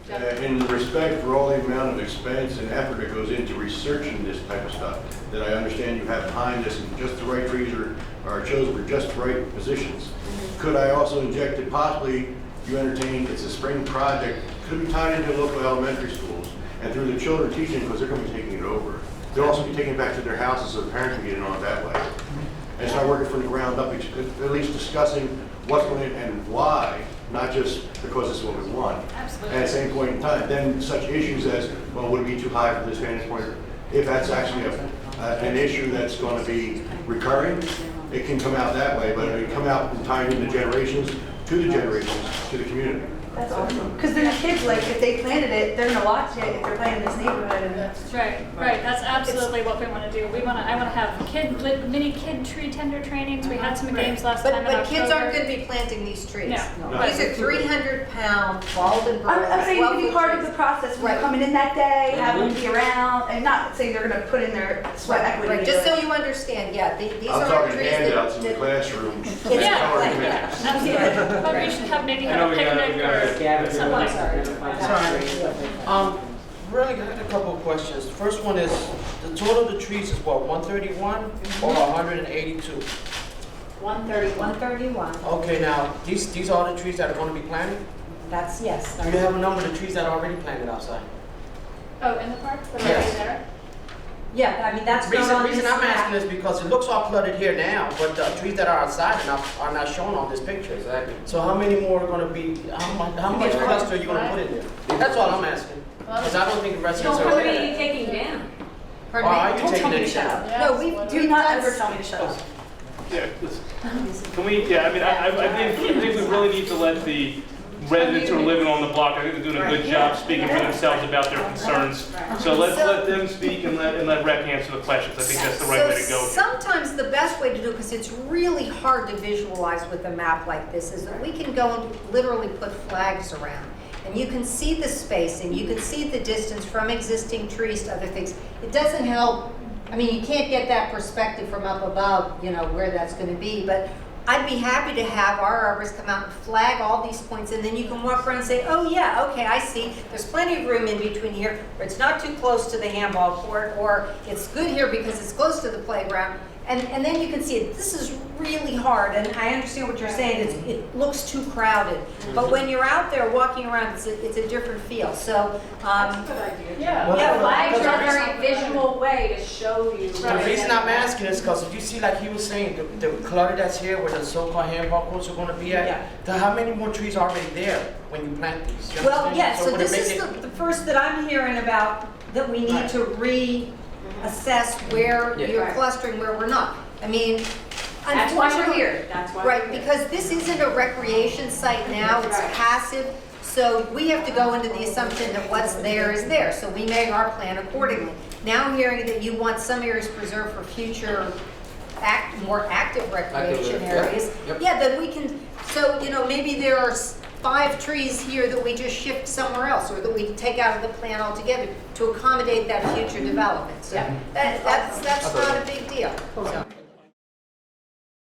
In respect for all the amount of expense and effort that goes into researching this type of stuff, that I understand you have behind this, and just the right trees are chosen for just the right positions. Could I also inject it, possibly you entertain, it's a spring project, could be tied into local elementary schools, and through the children teaching, because they're going to be taking it over. They'll also be taking it back to their houses so the parents can get in on it that way. And start working from the ground up, at least discussing what's going to and why, not just because this is what we want. Absolutely. At the same point in time, then such issues as, well, would it be too high from this vantage point? If that's actually an issue that's going to be recurring, it can come out that way, but it can come out and tie into generations, to the community. That's awesome. Because then the kids, like, if they planted it, they're gonna watch it if they're playing in this neighborhood. And That's right. That's absolutely what we want to do. I want to have mini kid tree tender trainings. We had some games last time in But October. kids aren't going to be planting these trees. No. These are 300-pound bald and I'm saying you can be part of the process when Right. you're coming in that day, have them be around, and not saying they're gonna put in their sweat equity. Right, into just it. so you understand, yeah, these I'm are talking trees handouts in the that classroom. Yeah, Color right, committees. absolutely. But we should have maybe have a picnic or something. Really, I had a couple of questions. The first one is, the total of the trees is what, 131 or 182? 131. Okay, now, these are the trees that are going to be planted? That's, yes. Do you have a number of the trees that are already planted outside? Oh, in the park? That are Yes. already there? Yeah, I mean, that's The not on this reason I'm asking map. is because it looks all flooded here now, but the trees that are outside are not shown on this picture. Exactly. So how many more are going to be, how much cluster are you going to put in there? That's all I'm asking. Because I don't think the residents are What are there. you taking down? Or Pardon are me? you taking me it to shut down? up. No, we've Do not done ever tell me to shut up. Yeah, can we, yeah, I mean, I think we really need to let the residents who are living on the block, I think they're doing a good job speaking for themselves about their concerns. So let's let them speak and let Rec answer the questions. I think that's the right way to go. Sometimes the best way to do it, because it's really hard to visualize with a map like this, is that we can go and literally put flags around. And you can see the spacing, you can see the distance from existing trees to other things. It doesn't help, I mean, you can't get that perspective from up above, you know, where that's going to be, but I'd be happy to have our arborists come out and flag all these points, and then you can walk around and say, oh yeah, okay, I see. There's plenty of room in between here, or it's not too close to the handball court, or it's good here because it's close to the playground. And then you can see it. This is really hard, and I understand what you're saying. It looks too crowded. But when you're out there walking around, it's a different feel. So, Yeah. Well, Flags because are a very visual way to show you. The reason I'm asking is because if you see, like he was saying, the clutter that's here where the so-called handball courts are going to be at, how many more trees are already there when you plant these? You well, understand? yeah, so would it this make is it- the first that I'm hearing about that we need to reassess where Yeah. you're clustering, where we're not. I mean, That's why we're unfortunately- here. That's why Right, we're here. because this isn't a recreation site now, it's Right. passive. So we have to go into the assumption that what's there is there. So we make our plan accordingly. Now hearing that you want some areas preserved for future more active recreation areas. Yep. Yeah, then we can, so, you know, maybe there are 5 trees here that we just shift somewhere else, or that we take out of the plan altogether to accommodate that future development. So that's not a big deal. So.